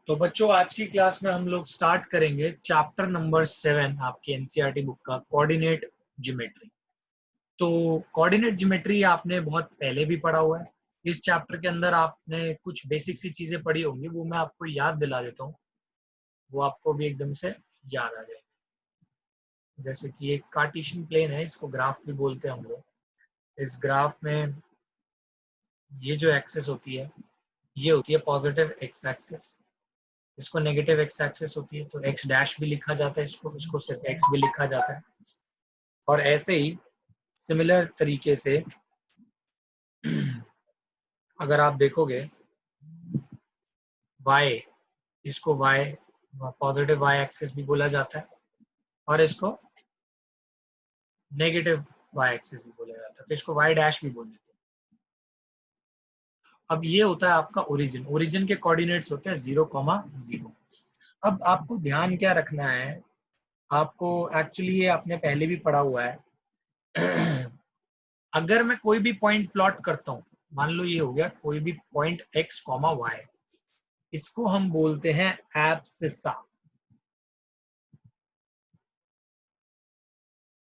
तो बच्चों आज की क्लास में हम लोग स्टार्ट करेंगे चैप्टर नंबर 7 आपकी एनसीईआरटी बुक का कोऑर्डिनेट ज्योमेट्री। तो कोऑर्डिनेट ज्योमेट्री आपने बहुत पहले भी पढ़ा हुआ है। इस चैप्टर के अंदर आपने कुछ बेसिक सी चीजें पढ़ी होंगी, वो मैं आपको याद दिला देता हूँ, वो आपको भी एकदम से याद आ जाएगी। जैसे कि एक कार्टेशियन प्लेन है, इसको ग्राफ भी बोलते हैं हम लोग। इस ग्राफ में ये जो एक्सेस होती है ये होती है पॉजिटिव एक्स एक्सेस, इसको नेगेटिव एक्स एक्सेस होती है, तो एक्स डैश भी लिखा जाता है, इसको सिर्फ एक्स भी लिखा जाता है। और ऐसे ही सिमिलर तरीके से अगर आप देखोगे y, इसको y पॉजिटिव y एक्सिस भी बोला जाता है और इसको नेगेटिव y एक्सिस भी बोला जाता है, तो इसको y डैश भी बोल देते हैं। अब ये होता है आपका ओरिजिन। ओरिजिन के कोऑर्डिनेट्स होते हैं 0,0। अब आपको ध्यान क्या रखना है, आपको एक्चुअली ये आपने पहले भी पढ़ा हुआ है। अगर मैं कोई भी पॉइंट प्लॉट करता हूं, मान लो ये हो गया कोई भी पॉइंट x, y, इसको हम बोलते हैं एब्सिसा।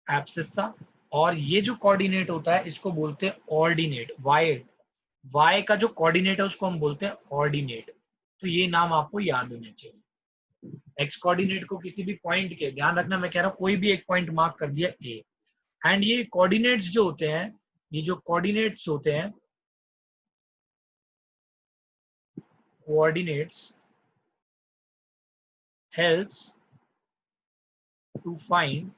एब्सिसा। और ये जो कोऑर्डिनेट होता है इसको बोलते हैं ऑर्डिनेट। y का जो कोऑर्डिनेट है उसको हम बोलते हैं ऑर्डिनेट। तो ये नाम आपको याद होने चाहिए। x कोऑर्डिनेट को किसी भी पॉइंट के, ध्यान रखना मैं कह रहा हूं कोई भी एक पॉइंट मार्क कर दिया a, एंड ये कोऑर्डिनेट्स जो होते हैं, ये जो कोऑर्डिनेट्स होते हैं, coordinates helps to find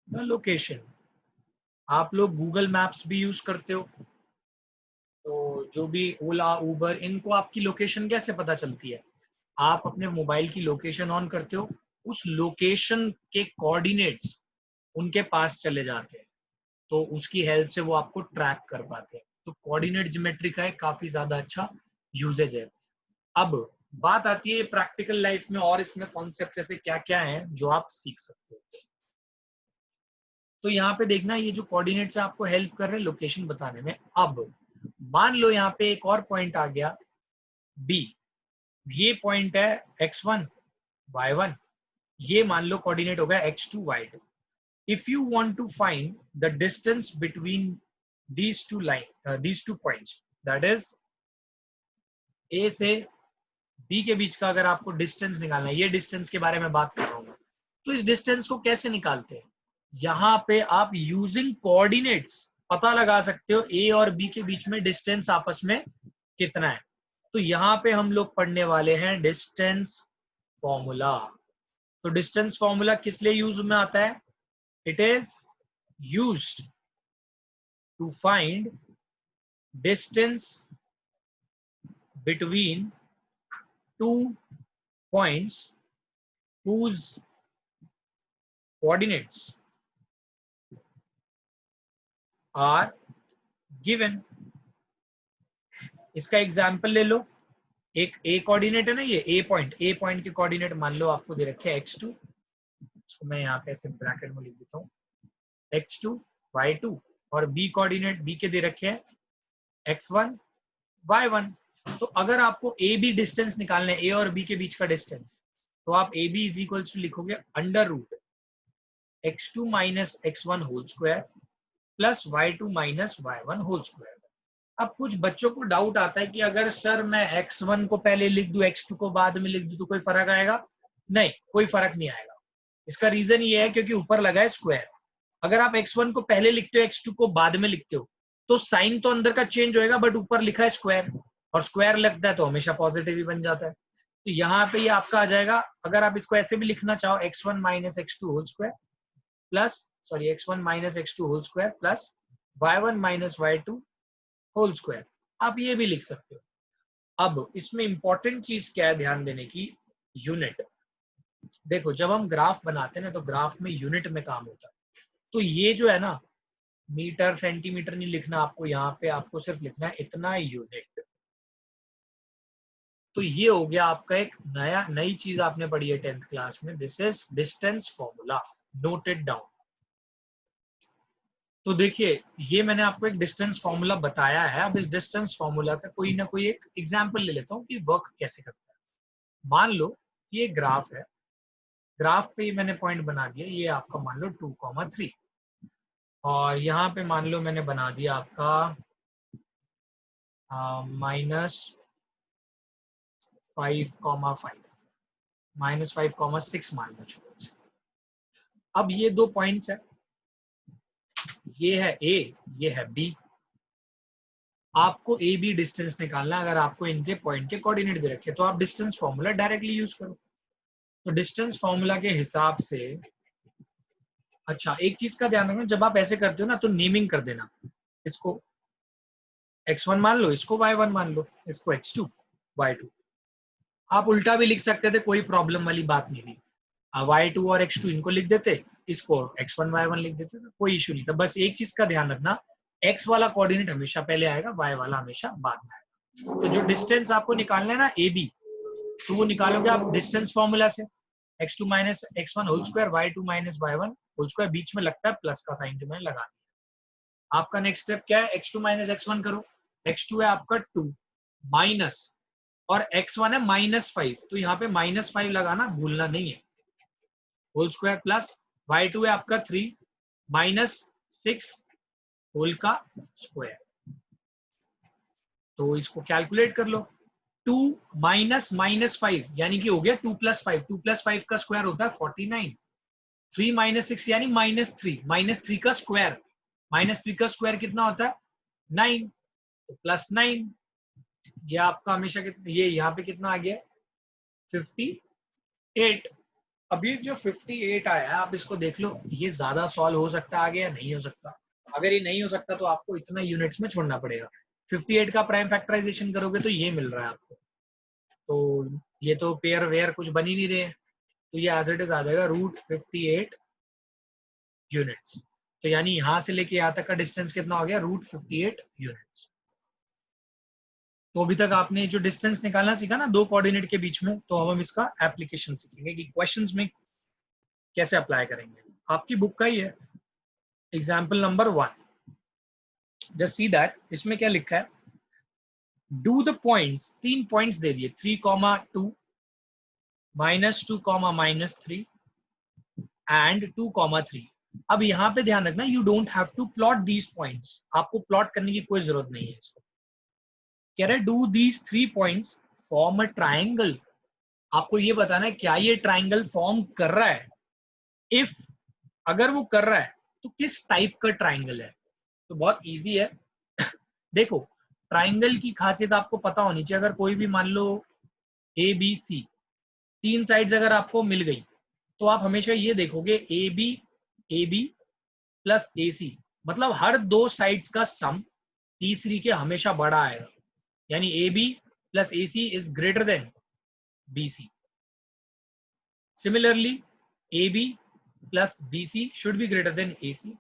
the location। आप लोग गूगल मैप्स भी यूज करते हो, तो जो भी ओला उबर, इनको आपकी लोकेशन कैसे पता चलती है? आप अपने मोबाइल की लोकेशन ऑन करते हो, उस लोकेशन के कोऑर्डिनेट्स उनके पास चले जाते हैं, तो उसकी हेल्प से वो आपको ट्रैक कर पाते हैं। तो कोऑर्डिनेट ज्योमेट्री का एक काफी ज्यादा अच्छा यूजेज है। अब बात आती है प्रैक्टिकल लाइफ में, और इसमें कॉन्सेप्ट ऐसे क्या क्या हैं जो आप सीख सकते हो। तो यहाँ पे देखना, ये जो कोऑर्डिनेट्स है आपको हेल्प कर रहे हैं लोकेशन बताने में। अब मान लो यहाँ पे एक और पॉइंट आ गया B, ये पॉइंट है x1 y1, ये मान लो कोऑर्डिनेट हो गया x2 y2। If you want to find the distance between these two points, that is A से B के बीच का अगर आपको डिस्टेंस निकालना है, ये डिस्टेंस के बारे में बात कर रहा हूं मैं, तो इस डिस्टेंस को कैसे निकालते हैं? यहाँ पे आप यूजिंग कोऑर्डिनेट्स पता लगा सकते हो A और B के बीच में डिस्टेंस आपस में कितना है। तो यहाँ पे हम लोग पढ़ने वाले हैं डिस्टेंस फॉर्मूला। तो डिस्टेंस फॉर्मूला किस लिए यूज में आता है? It is used to find distance between two points whose coordinates are given। इसका एग्जांपल ले लो, एक ए कोऑर्डिनेट है ना, ये ए पॉइंट के कोऑर्डिनेट मान लो आपको दे रखे हैं x2, इसको मैं यहाँ पे ऐसे ब्रैकेट में लिख देता हूँ x2 y2, और बी कोऑर्डिनेट बी के दे रखे हैं x1 y1। तो अगर आपको ए बी डिस्टेंस निकालना है, ए और बी के बीच का डिस्टेंस, तो आप A B is equal to लिखोगे under root x2 minus x1 whole square plus y2 minus y1 whole square. अब कुछ बच्चों को डाउट आता है कि अगर सर मैं x1 को पहले लिख दूं x2 को बाद में लिख दूं तो कोई फर्क आएगा? नहीं, कोई फर्क नहीं आएगा। इसका रीजन ये है क्योंकि ऊपर लगा है स्क्वायर। अगर आप x1 को पहले लिखते हो x2 को बाद में लिखते हो तो साइन तो अंदर का चेंज होएगा, बट ऊपर लिखा है स्क्वायर, और स्क्वायर लगता है तो हमेशा पॉजिटिव ही बन जाता है। तो यहाँ पे ये आपका आ जाएगा, अगर आप इसको ऐसे भी लिखना चाहो x1 minus x2 whole square plus x1 minus x2 whole square plus y1 minus y2 whole square, आप ये भी लिख सकते हो। अब इसमें इंपॉर्टेंट चीज क्या है ध्यान देने की? यूनिट। देखो जब हम ग्राफ बनाते हैं ना, तो ग्राफ में यूनिट में काम होता है। तो ये जो है ना, मीटर सेंटीमीटर नहीं लिखना आपको, यहाँ पे आपको सिर्फ लिखना है इतना यूनिट। तो ये हो गया आपका एक नई चीज आपने पढ़ी है 10th क्लास में, this is distance formula, noted down. तो देखिए ये मैंने आपको एक डिस्टेंस फॉर्मूला बताया है। अब इस डिस्टेंस फॉर्मूला का कोई ना कोई एक एग्जांपल ले लेता हूँ कि वर्क कैसे करता है। मान लो ये ग्राफ है, ग्राफ पे मैंने पॉइंट बना दिया, ये आपका मान लो 2,3 और यहाँ पे मान लो मैंने बना दिया आपका -5,5 -5,6 मान लो। अब ये दो पॉइंट्स है, ये है ए, ये है बी। आपको ए बी डिस्टेंस निकालना है। अगर आपको इनके पॉइंट के कोऑर्डिनेट दे रखे तो आप डिस्टेंस फॉर्मूला डायरेक्टली यूज करो। तो डिस्टेंस फॉर्मूला के हिसाब से, अच्छा एक चीज का ध्यान रखना, जब आप ऐसे करते हो ना तो नेमिंग कर देना। इसको x1 मान लो, इसको y1 मान लो, इसको x2 y2। आप उल्टा भी लिख सकते थे, कोई प्रॉब्लम वाली बात नहीं थी। y2 और x2 इनको लिख देते, इसको x1 y1 लिख देते, तो कोई इशू नहीं था। बस एक चीज का ध्यान रखना, x वाला कोऑर्डिनेट हमेशा पहले आएगा, y वाला हमेशा बाद में आएगा। तो जो डिस्टेंस आपको निकालना है ना ए बी, तो वो निकालोगे आप डिस्टेंस फॉर्मूला से, x2 minus x1 whole square, y2 minus y1 whole square, बीच में लगता है प्लस का साइन, तो मैंने लगा दिया। आपका नेक्स्ट स्टेप क्या है, x2 माइनस x1 करो। x2 है आपका 2 माइनस, और x1 है -5, तो यहाँ पे -5 लगाना भूलना नहीं है, होल स्क्वायर प्लस y2 है आपका 3 -6 होल का स्क्वायर। तो इसको कैलकुलेट कर लो, 2 माइनस -5 यानी कि हो गया 2 + 5, 2 + 5 का स्क्वायर होता है 49, 3 -6 यानी -3 का स्क्वायर, -3 का स्क्वायर कितना होता है 9, तो +9। ये आपका हमेशा कितना, ये यहाँ पे कितना आ गया 58। अब ये जो 58 आया है, आप इसको देख लो, ये ज्यादा सॉल्व हो सकता है आगे या नहीं हो सकता। अगर ये नहीं हो सकता तो आपको इतना यूनिट्स में छोड़ना पड़ेगा। 58 का प्राइम फैक्टराइजेशन करोगे तो ये मिल रहा है आपको, तो ये तो पेयर वेयर कुछ बन ही नहीं रहे हैं, तो ये एज इट इज आ जाएगा √58 यूनिट्स। तो यानी यहां से लेके यहाँ तक का डिस्टेंस कितना हो गया, √58 यूनिट्स। तो अभी तक आपने जो डिस्टेंस निकालना सीखा ना दो कोऑर्डिनेट के बीच में, तो हम इसका एप्लीकेशन सीखेंगे कि क्वेश्चंस में कैसे अप्लाई करेंगे। आपकी बुक का ही है, example number 1, just see that. इसमें क्या लिखा है, डू द पॉइंट्स, 3 पॉइंट्स दे दिए, 3,2 -2, -3 एंड 2,3। अब यहाँ पे ध्यान रखना, you don't have to plot these points, आपको प्लॉट करने की कोई जरूरत नहीं है। इसको कह रहे do these 3 points form a triangle. आपको ये बताना है क्या ये ट्राइंगल फॉर्म कर रहा है, इफ अगर वो कर रहा है तो किस टाइप का ट्राइंगल है। तो बहुत इजी है। देखो ट्राइंगल की खासियत आपको पता होनी चाहिए। अगर कोई भी मान लो ए बी सी, 3 साइड्स अगर आपको मिल गई, तो आप हमेशा ये देखोगे ए बी प्लस ए सी, मतलब हर दो साइड्स का सम तीसरी के हमेशा बड़ा आएगा, यानी A B plus A C is greater than B C. Similarly A B plus B C should be greater than A C.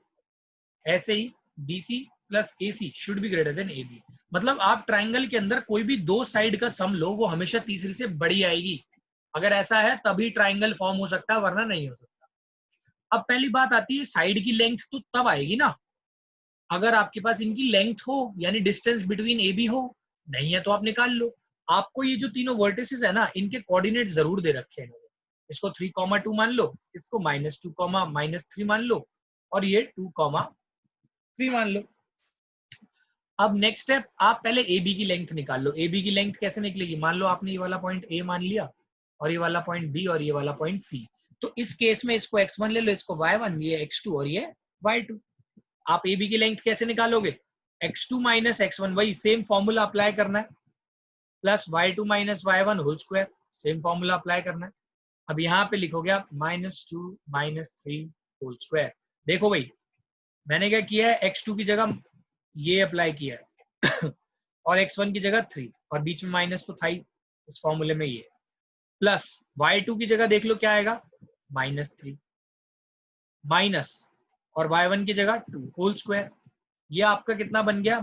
ऐसे ही B C plus A C should be greater than A B. मतलब आप triangle के अंदर कोई भी दो side का सम लो, वो हमेशा तीसरी से बड़ी आएगी। अगर ऐसा है तभी ट्राइंगल फॉर्म हो सकता है, वरना नहीं हो सकता। अब पहली बात आती है साइड की लेंथ, तो तब आएगी ना अगर आपके पास इनकी लेंथ हो, यानी डिस्टेंस बिटवीन ए बी हो। नहीं है तो आप निकाल लो। आपको ये जो तीनों वर्टिसेस है ना, इनके कोऑर्डिनेट जरूर दे रखे हैं इन्होंने। इसको 3,2 मान लो, इसको -2, -3 मान लो, और ये 2,3 मान लो। अब नेक्स्ट स्टेप, आप पहले ए बी की लेंथ निकाल लो। ए बी की लेंथ कैसे निकलेगी, मान लो आपने ये वाला पॉइंट ए मान लिया, और ये वाला पॉइंट बी, और ये वाला पॉइंट सी। तो इस केस में इसको x1 ले लो, इसको y1, ये x2 और ये y2। आप ए बी की लेंथ कैसे निकालोगे, x2 माइनस x1, वही सेम फॉर्मूला अप्लाई करना है, plus y2 minus y1 whole square, same formula apply करना है। अब यहाँ पे लिखोगे आप -2 -3 होल स्क्वायर। देखो भाई मैंने क्या किया है, x2 की जगह ये अप्लाई किया है और x1 की जगह 3, और बीच में माइनस तो था ही इस फॉर्मूले में, ये प्लस y2 की जगह देख लो क्या आएगा, -3 माइनस, और y1 की जगह 2 होल स्क्वायर। ये आपका कितना बन गया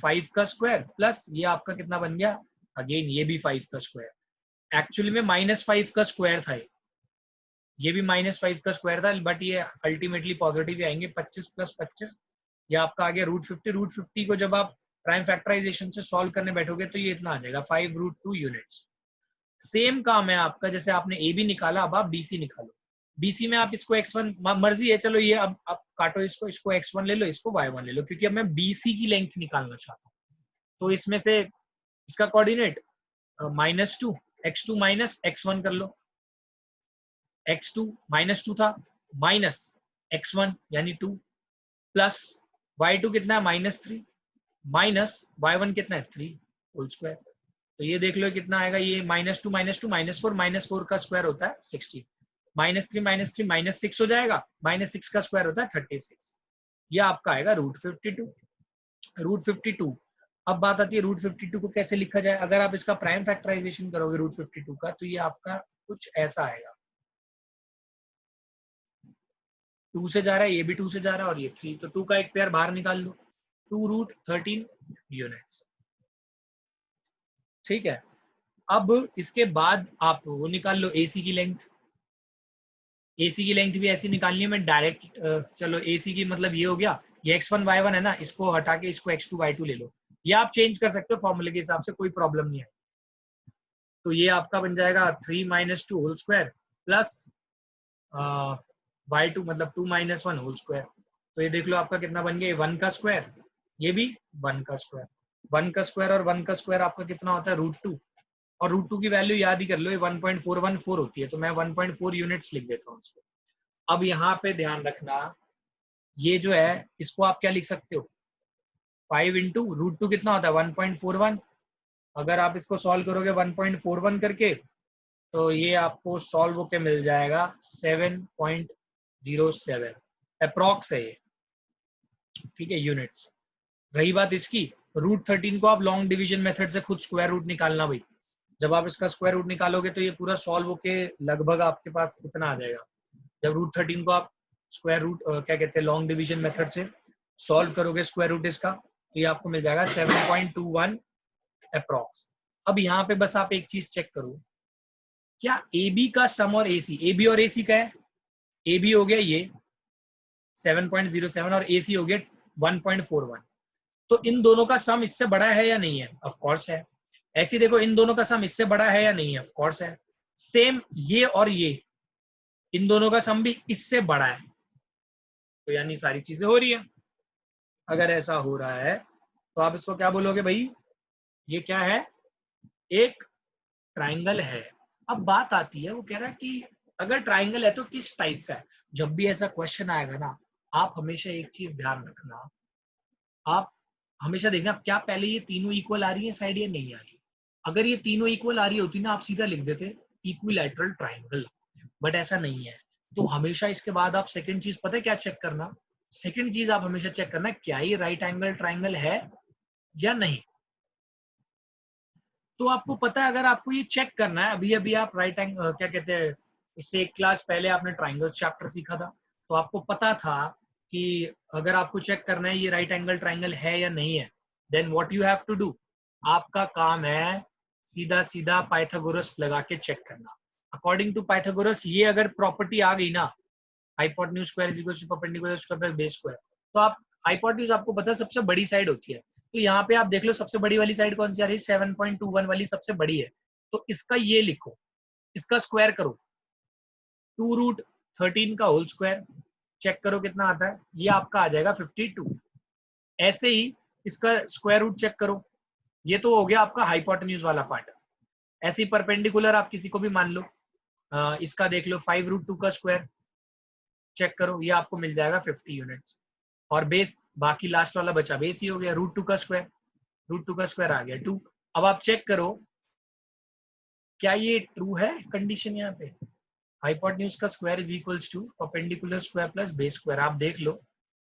5 का स्क्वायर, प्लस ये आपका कितना बन गया, अगेन ये भी 5 का स्क्वायर। एक्चुअली में -5 का स्क्वायर था ये भी -5 का स्क्वायर था, बट ये अल्टीमेटली पॉजिटिव ही आएंगे। 25 + 25 ये आपका आ गया √50। √50 को जब आप प्राइम फैक्टराइजेशन से सॉल्व करने बैठोगे तो ये इतना आ जाएगा 5√2 यूनिट्स। सेम काम है आपका, जैसे आपने ए बी निकाला, अब आप बीसी निकालो। बीसी में आप इसको x1 मर्जी है, चलो ये अब आप काटो इसको x1 ले लो, इसको y1 ले लो, क्योंकि अब मैं बीसी की लेंथ निकालना चाहता हूँ। तो इसमें से इसका कोऑर्डिनेट -2 x2 माइनस x1 कर लो। x2 -2 था, माइनस x1 यानी 2, प्लस y2 कितना है -3, माइनस y1 कितना है 3 होल स्क्वायर। तो ये देख लो कितना आएगा, ये -2 -4 का स्क्वायर होता है 16, -3 -6 हो जाएगा, -6 का स्क्वायर होता है 36। ये आपका आएगा √52। √52। अब बात आती है √52 को कैसे लिखा जाए। अगर आप इसका प्राइम फैक्टराइजेशन करोगे √52 का, तो ये आपका कुछ ऐसा आएगा, 2 से जा रहा है, ये भी 2 से जा रहा है और ये 3, तो 2 का एक पेयर बाहर निकाल दो, 2√13 यूनिट्स। ठीक है, अब इसके बाद आप वो निकाल लो एसी की लेंथ। एसी की लेंथ भी ऐसी निकालनी है, मैं डायरेक्ट चलो एसी की मतलब ये हो गया, ये x1 y1 है ना, इसको हटा के इसको x2 y2 ले लो। ये आप चेंज कर सकते हो फॉर्मूले के हिसाब से, कोई प्रॉब्लम नहीं है। तो ये आपका बन जाएगा 3 - 2 होल स्क्वायर प्लस y2 मतलब 2 - 1 होल स्क्वायर। तो ये देख लो आपका कितना बन गया, 1 का स्क्वायर, ये भी 1 का स्क्वायर। 1 का स्क्वायर और 1 का स्क्वायर आपका कितना होता है √2, और √2 की वैल्यू याद ही कर लो, ये 1.414 होती है, तो मैं 1.4 यूनिट्स लिख देता हूँ इसको। अब यहाँ पे ध्यान रखना, ये जो है इसको आप क्या लिख सकते हो, 5 इंटू √2 कितना होता है 1.41। अगर आप इसको सॉल्व करोगे 1.41 करके, तो ये आपको सॉल्व होके मिल जाएगा 7.07 अप्रॉक्स है ये। ठीक है, यूनिट्स। रही बात इसकी, √13 को आप लॉन्ग डिवीजन मेथड से खुद स्क्वायर रूट निकालना भाई। जब आप इसका स्क्वायर रूट निकालोगे तो ये पूरा सॉल्व होके लगभग आपके पास इतना आ जाएगा। जब √13 को आप स्क्वायर रूट क्या कहते हैं लॉन्ग डिवीजन मेथड से सॉल्व करोगे स्क्वायर रूट इसका, तो ये आपको मिल जाएगा 7.21 अप्रॉक्स। अब यहाँ पे बस आप एक चीज चेक करो, क्या ए बी का सम और ए बी और ए सी का है, ए बी हो गया ये 7.07 और ए सी हो गया 1.41, तो इन दोनों का सम इससे बड़ा है या नहीं है, ऑफ कोर्स है। ऐसे देखो, इन दोनों का सम इससे बड़ा है या नहीं है, ऑफ कोर्स है। सेम ये और ये, इन दोनों का सम भी इससे बड़ा है, तो यानी सारी चीजें हो रही है। अगर ऐसा हो रहा है तो आप इसको क्या बोलोगे भाई, ये क्या है, एक ट्राइंगल है। अब बात आती है, वो कह रहा है कि अगर ट्राइंगल है तो किस टाइप का है। जब भी ऐसा क्वेश्चन आएगा ना, आप हमेशा एक चीज ध्यान रखना, आप हमेशा देखना क्या पहले ये तीनों इक्वल आ रही है साइड या नहीं आ रही। अगर ये तीनों इक्वल आ रही होती ना, आप सीधा लिख देते इक्विलैटरल ट्राइंगल, बट ऐसा नहीं है। तो हमेशा इसके बाद आप सेकंड चीज पता है क्या चेक करना, सेकंड चीज आप हमेशा चेक करना क्या ये राइट एंगल ट्राइंगल है या नहीं। तो आपको पता है, अगर आपको ये चेक करना है, अभी अभी आप राइट एंगल क्या कहते हैं, इससे एक क्लास पहले आपने ट्राइंगल्स चैप्टर सीखा था, तो आपको पता था कि अगर आपको चेक करना है ये राइट एंगल ट्राइंगल है या नहीं है, then what you have to do, आपका काम है सीधा सीधा पाइथागोरस लगा के चेक करना। अकॉर्डिंग टू पाइथागोरस ये अगर प्रॉपर्टी आ गई ना, hypotenuse square is equal to perpendicular square plus base square, तो आप हाइपोटेन्यूज आपको पता है सबसे बड़ी साइड होती है, तो यहाँ पे आप देख लो सबसे बड़ी वाली साइड कौन सी आ रही है, 7.21 वाली सबसे बड़ी है, तो इसका ये लिखो, इसका स्क्वायर करो 2√13 का होल स्क्वायर, चेक करो कितना आता है, ये आपका आ जाएगा 52। ऐसे ही इसका स्क्वायर रूट चेक करो, ये तो हो गया आपका हाइपोटेन्यूज वाला पार्ट। ऐसे ही परपेंडिकुलर आप किसी को भी मान लो, इसका देख लो 5√2 का स्क्वायर चेक करो, ये आपको मिल जाएगा 50 यूनिट्स। और बेस बाकी लास्ट वाला बचा बेस ही हो गया, √2 का स्क्वायर, √2 का स्क्वायर आ गया 2। अब आप चेक करो क्या ये ट्रू है कंडीशन, यहाँ पे हाइपोटेन्यूज का square is equals to perpendicular square plus base square. आप देख लो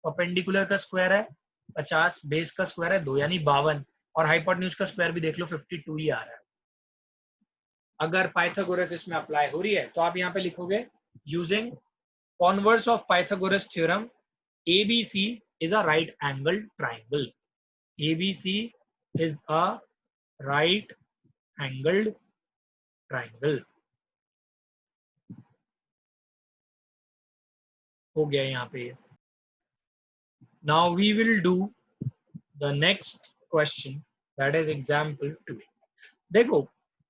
परपेंडिकुलर का स्क्वायर है 50, बेस का स्क्वायर है 2 यानी 52, और हाइपोटेन्यूज का स्क्वायर भी देख लो 52 ही आ रहा है। अगर पाइथागोरस इसमें अप्लाई हो रही है तो आप यहाँ पे लिखोगे using converse of Pythagoras theorem ABC is a right angle triangle. ABC is a right angled triangle. हो गया यहाँ पे। Now we will do the next question, that is example 2. देखो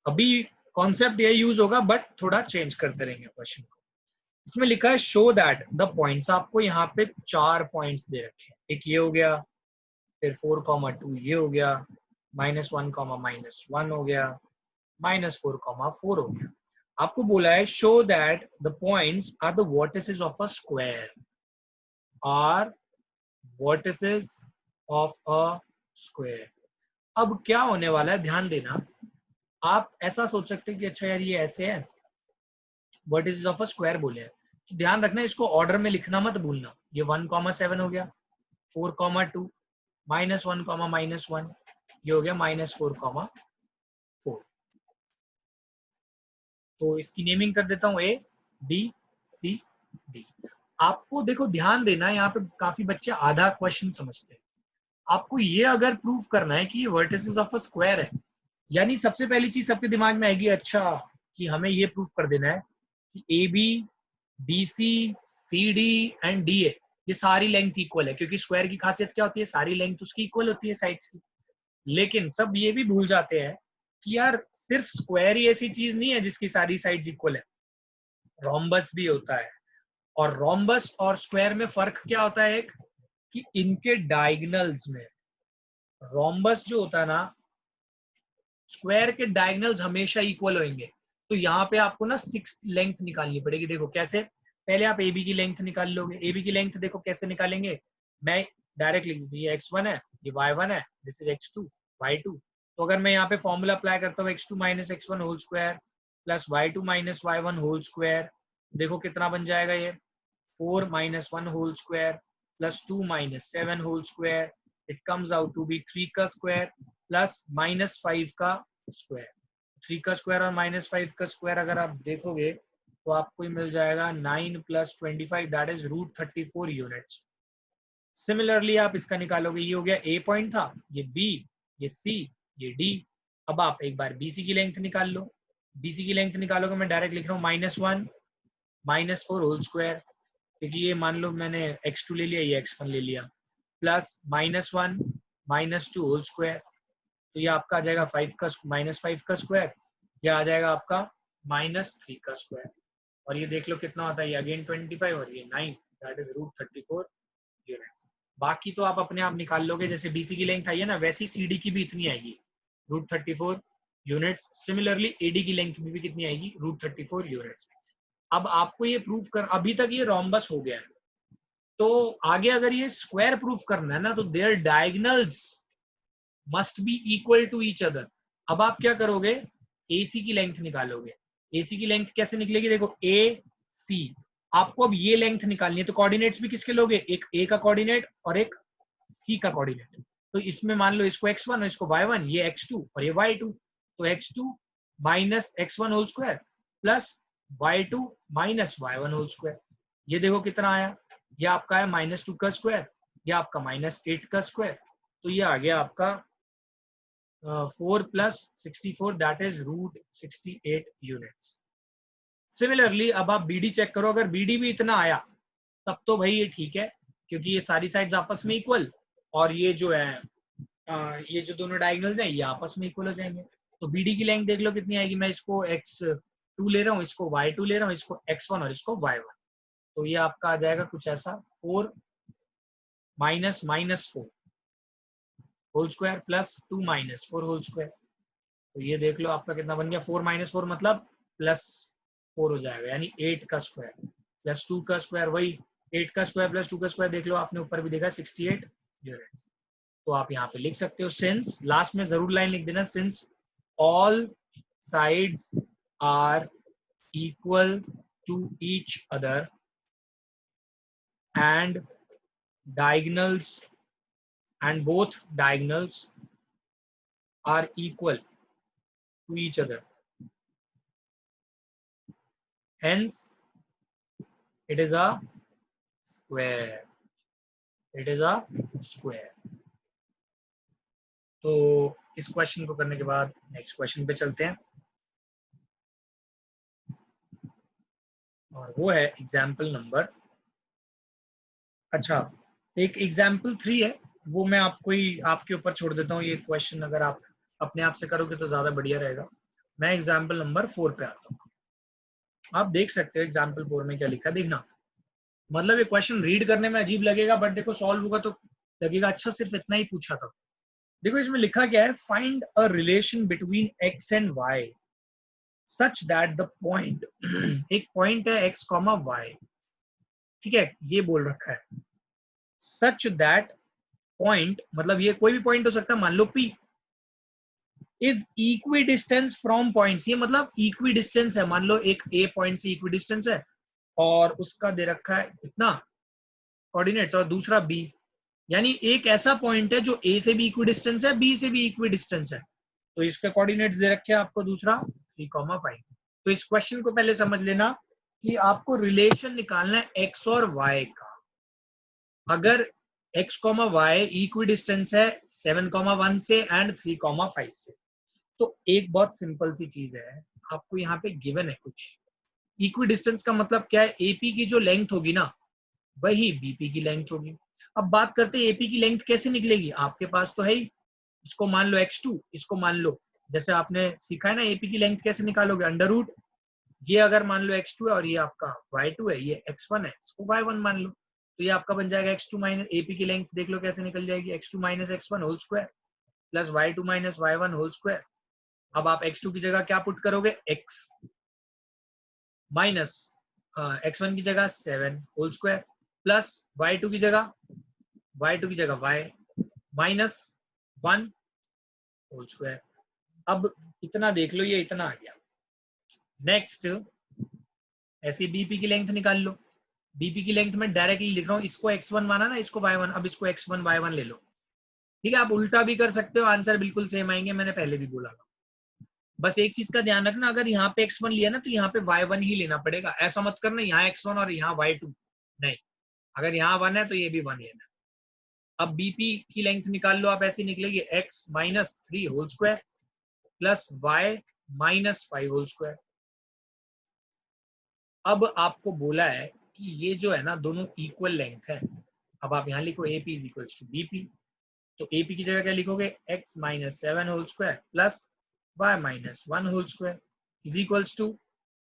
अभी कॉन्सेप्ट ये यूज होगा बट थोड़ा चेंज करते रहेंगे क्वेश्चन को। इसमें लिखा है शो दैट द पॉइंट्स, आपको यहाँ पे 4 पॉइंट्स दे रखे हैं, एक ये हो गया, फिर 4,2 ये हो गया, -1, हो गया, -4, हो गया। आपको बोला है show that the points are the vertices of a square, are vertices of a square. अब क्या होने वाला है, ध्यान देना, आप ऐसा सोच सकते हैं कि अच्छा यार ये ऐसे है, वर्टिसेस ऑफ अ स्क्वायर बोले हैं, तो ध्यान रखना इसको ऑर्डर में लिखना मत भूलना। ये 1,7 हो गया, 4,2, -1, -1, ये हो गया -4, 4। तो इसकी नेमिंग कर देता हूँ A B C D। आपको देखो ध्यान देना, यहाँ पे काफी बच्चे आधा क्वेश्चन समझते हैं। आपको ये अगर प्रूफ करना है कि ये वर्टिसेस ऑफ अ स्क्वायर है, यानी सबसे पहली चीज सबके दिमाग में आएगी, अच्छा कि हमें ये प्रूफ कर देना है कि AB, BC, CD and DA ये सारी लेंथ इक्वल है, क्योंकि स्क्वायर की खासियत क्या होती है, सारी लेंथ उसकी इक्वल होती है साइड्स की। लेकिन सब ये भी भूल जाते हैं कि यार सिर्फ स्क्वायर ही ऐसी चीज नहीं है जिसकी सारी साइड्स इक्वल है, रोम्बस भी होता है। और रोम्बस और स्क्वायर में फर्क क्या होता है, एक कि इनके डायगोनल्स में, रोम्बस जो होता है ना, स्क्वायर के डायगोनल्स हमेशा इक्वल होंगे। तो यहाँ पे आपको ना 6 लेंथ निकालनी पड़ेगी। देखो कैसे, पहले आप AB की लेंथ निकाल लोगे। AB की लेंथ देखो कैसे निकालेंगे, मैं डायरेक्ट लिख दूँ, ये x1 है, ये y1 है, दिस इज x2, y2। तो अगर मैं यहाँ पे फॉर्मूला अप्लाई करता हूँ x2 - x1 whole square plus y2 - y1 whole square, देखो कितना बन जाएगा ये, 4 - 1 whole square plus 2 - 7 whole square, it comes out to be 3 का स्क्वायर प्लस -5 का स्क्वायर। 3 का स्क्वायर और -5 का स्क्वायर अगर आप देखोगे तो आपको मिल जाएगा 9 + 25, दैट इज √34 यूनिट्स। सिमिलरली आप इसका निकालोगे, ये हो गया A पॉइंट था, ये B, ये C, ये D। अब आप एक बार BC की लेंथ निकाल लो। BC की लेंथ निकालोगे, मैं डायरेक्ट लिख रहा हूँ -1 -4 होल स्क्वायर, क्योंकि ये मान लो मैंने x2 ले लिया, ये x1 ले लिया, प्लस -1 -2 होल स्क्वायर, तो ये आपका आ जाएगा 5 का -5 का स्क्वायर, ये आ जाएगा आपका -3 का स्क्वायर। और ये देख लो कितना होता है, ये अगेन 25 और ये 9, दैट इज √34 यूनिट्स। बाकी तो आप अपने आप निकाल लोगे, जैसे BC की लेंथ आई है ना, वैसी CD की भी इतनी आएगी, √34 यूनिट्स। सिमिलरली AD की लेंथ भी कितनी आएगी, √34 यूनिट्स। अब आपको ये प्रूफ कर, अभी तक ये रोम्बस हो गया है, तो आगे अगर ये स्क्वायर प्रूफ करना है ना, तो their diagonals must be equal to each other. अब आप क्या करोगे, AC की लेंथ निकालोगे। AC की लेंथ कैसे निकलेगी, देखो AC, आपको अब ये लेंथ निकालनी है, तो कोऑर्डिनेट्स भी किसके लोगे, एक A का कोऑर्डिनेट और एक C का कोऑर्डिनेट। तो इसमें मान लो इसको x1 और इसको y1, ये x2 और ये y2, तो x2 - x1 whole square plus y2 - y1 whole square. ये देखो कितना आया, ये आपका है -2 का स्क्वायर, ये आपका -8 का स्क्वायर, तो ये आ गया आपका 4 + 64, दैट इज √68 यूनिट्स। सिमिलरली अब आप BD चेक करो, अगर BD भी इतना आया तब तो भाई ये ठीक है, क्योंकि ये सारी साइड्स आपस में इक्वल, और ये जो है ये जो दोनों डायगोनल्स हैं ये आपस में इक्वल हो जाएंगे। तो BD की लेंथ देख लो कितनी आएगी, मैं इसको x2 ले रहा हूँ, इसको y2 ले रहा हूँ, इसको x1 और इसको y1, तो ये आपका आ जाएगा कुछ ऐसा, 4 -4 whole square plus 2 -4 whole square. तो ये देख लो आपका कितना बन गया, 4 - 4 मतलब +4 हो जाएगा, यानी 8 का स्क्वायर प्लस 2 का स्क्वायर, वही 8 का स्क्वायर प्लस 2 का स्क्वायर, देख लो आपने ऊपर भी देखा 68 यूनिट्स। तो आप यहाँ पे लिख सकते हो, सिंस, लास्ट में जरूर लाइन लिख देना, since all sides are equal to each other and diagonals and both diagonals are equal to each other, hence it is a square, it is a square। तो इस क्वेश्चन को करने के बाद नेक्स्ट क्वेश्चन पे चलते हैं, और वो है एग्जाम्पल नंबर, अच्छा एक एग्जाम्पल 3 है, वो मैं आपको ही आपके ऊपर छोड़ देता हूँ। ये क्वेश्चन अगर आप अपने आप से करोगे तो ज्यादा बढ़िया रहेगा। मैं एग्जाम्पल नंबर 4 पे आता हूँ। आप देख सकते हो एग्जाम्पल 4 में क्या लिखा है, देखना। मतलब ये क्वेश्चन रीड करने में अजीब लगेगा, बट देखो सॉल्व होगा तो लगेगा अच्छा सिर्फ इतना ही पूछा था। देखो इसमें लिखा क्या है, find a relation between x and y such that the point एक पॉइंट है x कॉमा y, ठीक है, ये बोल रखा है सच दैट पॉइंट, मतलब ये कोई भी पॉइंट हो सकता है, मान लो P is equi distance from points, ये मतलब इक्वी डिस्टेंस है, मान लो एक A पॉइंट से इक्वी डिस्टेंस है और उसका दे रखा है इतना कोऑर्डिनेट्स और दूसरा B, यानी एक ऐसा पॉइंट है जो A से भी इक्वी डिस्टेंस है, B से भी इक्वी डिस्टेंस है, तो इसके कोऑर्डिनेट्स दे रखे हैं आपको दूसरा 3,5। तो इस क्वेश्चन को पहले समझ लेना कि आपको रिलेशन निकालना है x और y का। अगर x, y इक्वी डिस्टेंस है 7,1 से एंड 3,5 से, तो एक बहुत सिंपल सी चीज है, आपको यहाँ पे गिवन है कुछ इक्वी डिस्टेंस का मतलब क्या है, AP की जो लेंथ होगी ना वही BP की लेंथ होगी। अब बात करते हैं AP की लेंथ कैसे निकलेगी, आपके पास तो है ही, इसको मान लो x2, इसको मान लो, जैसे आपने सीखा है ना AP की लेंथ कैसे निकालोगे, अंडर रूट, ये अगर मान लो x2 है और ये आपका y2 है, ये x1 है, इसको y1 मान लो, तो ये आपका बन जाएगा x2 माइनस AP की लेंथ देख लो कैसे निकल जाएगी, x2 minus x1 whole square plus y2 minus y1 whole square. अब आप x2 की जगह क्या पुट करोगे, x माइनस x1 की जगह 7 होल स्क्वायर प्लस y2 की जगह y माइनस 1 होल स्क्वायर। अब इतना देख लो, ये इतना आ गया। नेक्स्ट ऐसे बीपी की लेंथ निकाल लो, बीपी की लेंथ में डायरेक्टली लिख रहा हूँ, इसको x1 माना ना, इसको y1, अब इसको x1 y1 ले लो, ठीक है। आप उल्टा भी कर सकते हो, आंसर बिल्कुल सेम आएंगे, मैंने पहले भी बोला था। बस एक चीज का ध्यान रखना, अगर यहाँ पे x1 लिया ना तो यहाँ पे y1 ही लेना पड़ेगा, ऐसा मत करना यहाँ x1 और यहाँ y2, नहीं, अगर यहाँ 1 है तो ये भी 1 लेना। अब बीपी की लेंथ निकाल लो आप, ऐसी निकलेगी x minus 3 whole square plus y minus 5 whole square. अब आपको बोला है कि ये जो है ना दोनों इक्वल लेंथ है, अब आप यहाँ लिखो AP is equals to BP, तो AP की जगह क्या लिखोगे, x minus 7 whole square plus y minus 1 whole square is equals to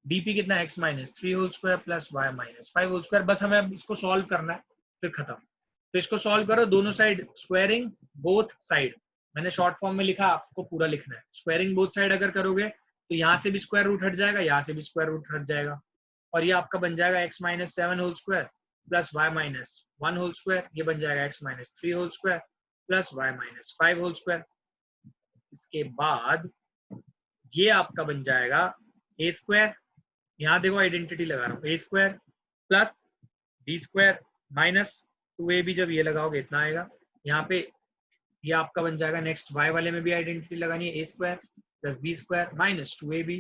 BP कितना, x minus 3 whole square plus y minus 5 whole square. बस हमें अब इसको सॉल्व करना है, फिर खत्म। तो इसको सॉल्व करो, दोनों साइड स्क्वायरिंग बोथ साइड, मैंने शॉर्ट फॉर्म में लिखा, आपको पूरा लिखना है। स्क्वायरिंग बोथ साइड अगर करोगे तो यहाँ से भी स्क्वायर रूट हट जाएगा, यहाँ से भी स्क्वायर रूट हट जाएगा, और ये आपका बन जाएगा x minus 7 whole square plus y minus 1 whole square, ये बन जाएगा x minus 3 whole square plus y minus 5 whole square. इसके बाद ये आपका बन जाएगा a स्क्वायर, यहाँ देखो आइडेंटिटी लगा रहा हूँ, a square plus b square minus 2ab, जब ये लगाओगे इतना आएगा, यहाँ पे ये आपका बन जाएगा। नेक्स्ट y वाले में भी आइडेंटिटी लगानी है, a square plus b square minus 2ab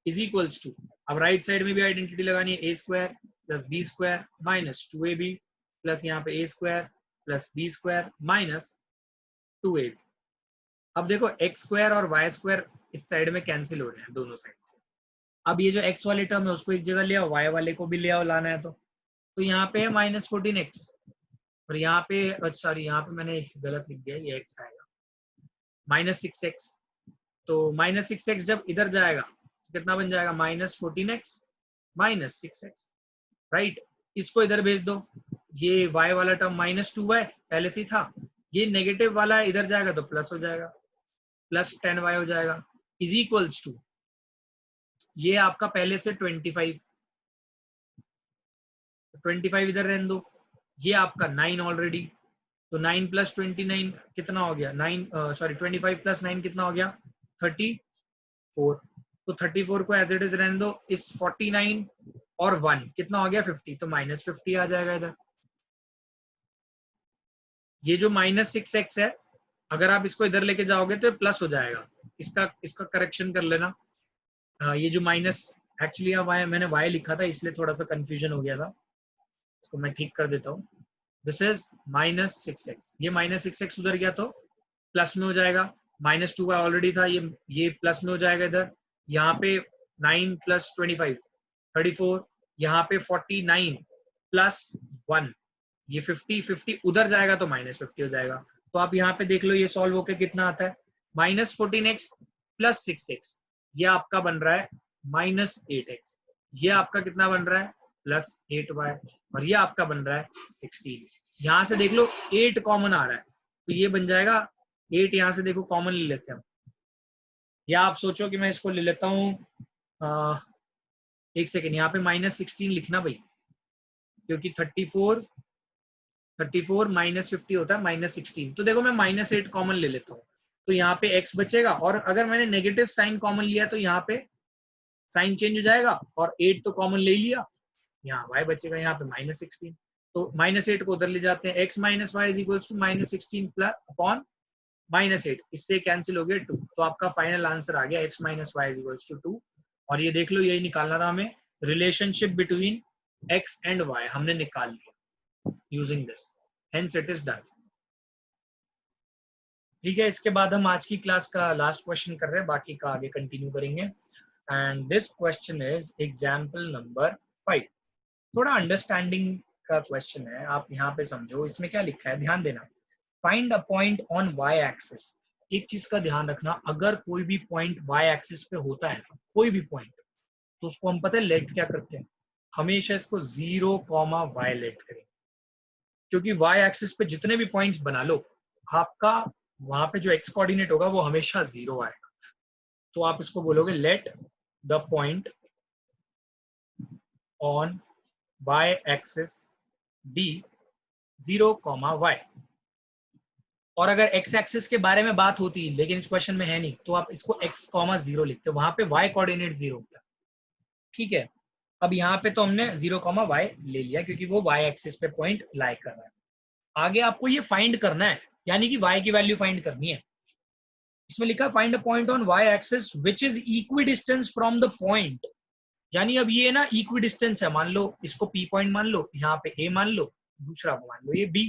is equals to, अब राइट साइड में भी आइडेंटिटी लगानी है, a square plus b square minus 2ab plus यहाँ पे a square plus b square minus 2ab। अब देखो x स्क्वायर और y स्क्वायर इस साइड में कैंसिल हो रहे हैं दोनों साइड से। अब ये जो x वाले टर्म है उसको एक जगह ले आओ, y वाले को भी ले आओ, लाना है तो यहाँ पे है माइनस 14x, और यहाँ पे सॉरी यहाँ पे मैंने गलत लिख दिया, ये x आएगा माइनस 6x, तो माइनस 6x जब इधर जाएगा तो कितना बन जाएगा, minus 14x minus 6x, right. इसको इधर भेज दो, ये y वाला टर्म माइनस 2y पहले से ही था, ये नेगेटिव वाला इधर जाएगा तो प्लस हो जाएगा, प्लस 10y हो जाएगा इज इक्वल्स टू, ये आपका पहले से 25 इधर रहने दो, ये आपका 9 ऑलरेडी, तो 9 प्लस 29 कितना हो गया, 9 सॉरी 25 प्लस 9 कितना हो गया, 34, तो 34 को एज इट इज रहने दो, इस 49 और 1 कितना हो गया 50, तो माइनस 50 आ जाएगा इधर। ये जो माइनस 6x है अगर आप इसको इधर लेके जाओगे तो प्लस हो जाएगा, इसका करेक्शन कर लेना। ये जो माइनस, एक्चुअली यहाँ मैंने y लिखा था इसलिए थोड़ा सा कंफ्यूजन हो गया था, इसको मैं ठीक कर देता हूँ। दिस इज माइनस 6x, ये माइनस 6x उधर गया तो प्लस में हो जाएगा, माइनस 2y ऑलरेडी था, ये प्लस में हो जाएगा इधर, यहाँ पे 9 प्लस 25 34, यहाँ पे 49 प्लस 1 ये 50 उधर जाएगा तो माइनस 50 हो जाएगा। तो आप यहाँ पे देख लो ये सॉल्व होके कितना आता है, माइनस 14x प्लस 6x, ये आपका बन रहा है -8x, ये आपका कितना बन रहा है +8y, और ये आपका बन रहा है 16। यहाँ से देख लो 8 कॉमन आ रहा है, तो ये बन जाएगा 8, यहाँ से देखो कॉमन ले लेते हैं। या आप सोचो कि मैं इसको ले लेता हूँ, एक सेकेंड, यहाँ पे -16 लिखना भाई, क्योंकि 34 -50 होता है -16, तो देखो मैं -8 कॉमन ले लेता हूँ, तो यहाँ पे x बचेगा, और अगर मैंने नेगेटिव साइन कॉमन लिया तो यहाँ पे साइन चेंज हो जाएगा, और 8 तो कॉमन ले लिया, यहाँ y बचेगा, यहाँ पे -16, तो -8 को उधर ले जाते हैं, x - y is equals to -16 plus upon -8, इससे कैंसिल हो गया 2, तो आपका फाइनल आंसर आ गया x - y is equals to 2। और ये देख लो, यही निकालना था हमें, relationship between x and y हमने निकाल लिया using this, hence it is done. ठीक है, इसके बाद हम आज की क्लास का लास्ट क्वेश्चन कर रहे हैं, बाकी का आगे कंटिन्यू करेंगे। And this question is example number 5। थोड़ा अंडरस्टैंडिंग का क्वेश्चन है, आप यहाँ पे समझो इसमें क्या लिखा है, ध्यान देना। Find a point on y axis. एक चीज का ध्यान रखना, अगर कोई भी पॉइंट y एक्सिस पे होता है, कोई भी पॉइंट, तो उसको हम पता है लेट क्या करते हैं, हमेशा इसको 0, y लेट करें, क्योंकि y एक्सिस पे जितने भी पॉइंट्स बना लो, आपका वहां पे जो x कोऑर्डिनेट होगा वो हमेशा 0 आएगा, तो आप इसको बोलोगे let the point on y axis be 0, y। और अगर x एक्सिस के बारे में बात होती, लेकिन इस क्वेश्चन में है नहीं, तो आप इसको x, 0 लिखते हो, वहां पे y कोऑर्डिनेट 0 होता है। ठीक है, अब यहाँ पे तो हमने 0, y ले लिया, क्योंकि वो y एक्सिस पे पॉइंट लाई कर रहा है। आगे आपको ये फाइंड करना है, यानी कि y की वैल्यू फाइंड करनी है। इसमें लिखा है find a point on y axis which is equidistance from the point, यानी अब ये ना इक्विडिस्टेंस है, मान लो इसको p पॉइंट मान लो, यहाँ पे a मान लो, दूसरा मान लो ये b,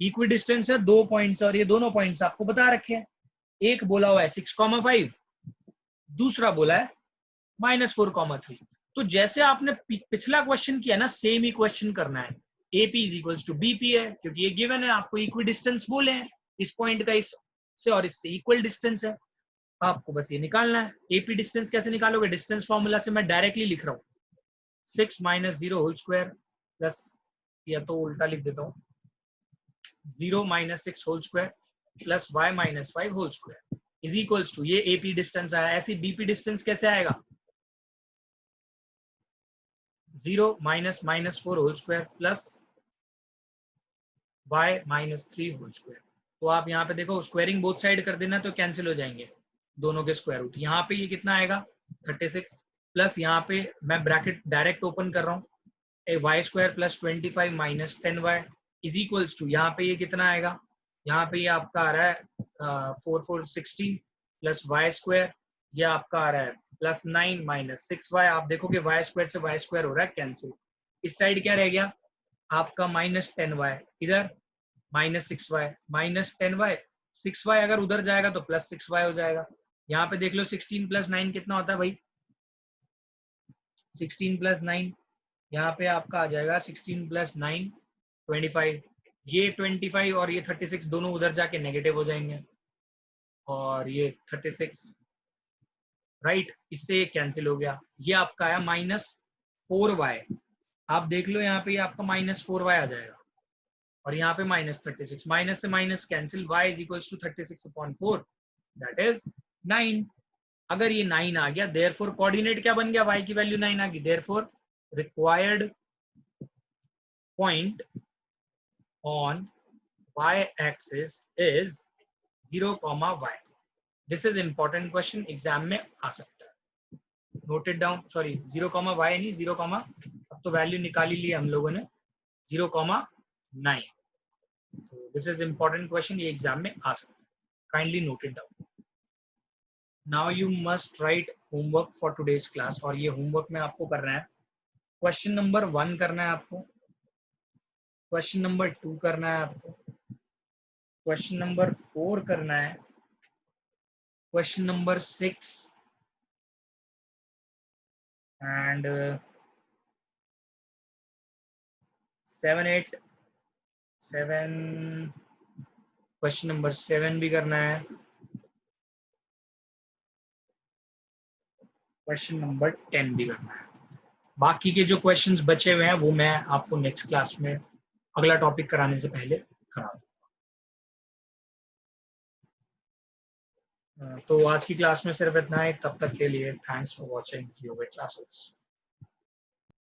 इक्विडिस्टेंस है 2 पॉइंट्स, और ये दोनों पॉइंट्स आपको बता रखे हैं, एक बोला हुआ है 6,5, दूसरा बोला है -4,3। तो जैसे आपने पिछला क्वेश्चन किया ना, सेम ही क्वेश्चन करना है। AP is equals to BP है, क्योंकि ये गिवन है, आपको इक्वी डिस्टेंस बोले हैं, इस पॉइंट का इससे और इससे इक्वल डिस्टेंस है, आपको बस ये निकालना है। AP डिस्टेंस कैसे निकालोगे, डिस्टेंस फॉर्मूला से मैं डायरेक्टली लिख रहा हूँ, 6 - 0 होल स्क्वायर प्लस, या तो उल्टा लिख देता हूँ, 0 - 6 whole square plus y - 5 whole square is equals to, ये AP डिस्टेंस आया, ऐसी BP डिस्टेंस कैसे आएगा, 0 - -4 whole square plus y - 3 whole square. तो आप यहाँ पे देखो, स्क्वायरिंग बोथ साइड कर देना तो कैंसिल हो जाएंगे दोनों के स्क्वायर रूट। यहाँ पे ये कितना आएगा 36, प्लस यहाँ पे मैं ब्रैकेट डायरेक्ट ओपन कर रहा हूँ, y square plus 25 minus 10y is equals to, यहाँ पे ये कितना आएगा, यहाँ पे ये आपका आ रहा है 4 4 16 प्लस वाई स्क्वायर, ये आपका आ रहा है +9 माइनस 6y। आप देखोगे y स्क्वायर से y स्क्वायर हो रहा है कैंसिल, इस साइड क्या रह गया आपका -10y, इधर -6y, -10y, 6y अगर उधर जाएगा तो +6y हो जाएगा। यहाँ पे देख लो 16 + 9 कितना होता है भाई, 16 + 9, यहाँ पे आपका आ जाएगा 16 + 9 25, ये 25 और ये 36 दोनों उधर जाके नेगेटिव हो जाएंगे, और ये 36 राइट, इससे ये कैंसिल हो गया, ये आपका आया -4y। आप देख लो यहाँ पे ये आपका -4y आ जाएगा, और यहाँ पे -36, माइनस से minus cancel, y is equals to 36/4, that is 9। अगर ये 9 आ गया, देयरफॉर कोऑर्डिनेट क्या बन गया, y की वैल्यू 9 आ गई, therefore required point on y axis is 0, y। This is important question, exam में आ सकता है, note it down. Sorry 0, y नहीं, 0, अब तो वैल्यू निकाली ली हम लोगों ने, 0,9। तो दिस इज इंपॉर्टेंट क्वेश्चन, ये एग्जाम में आ सकता है, kindly note it down. Now you must write homework for today's class, और ये होमवर्क में आपको करना है, क्वेश्चन नंबर 1 करना है आपको, क्वेश्चन नंबर 2 करना है आपको, क्वेश्चन नंबर 4 करना है, question number 6 and 7 8 7, question number 7 भी करना है, क्वेश्चन नंबर 10 भी करना है। बाकी के जो क्वेश्चंस बचे हुए हैं वो मैं आपको नेक्स्ट क्लास में अगला टॉपिक कराने से पहले करा दूंगा। तो आज की क्लास में सिर्फ इतना ही। तब तक के लिए thanks for watching yoga classes.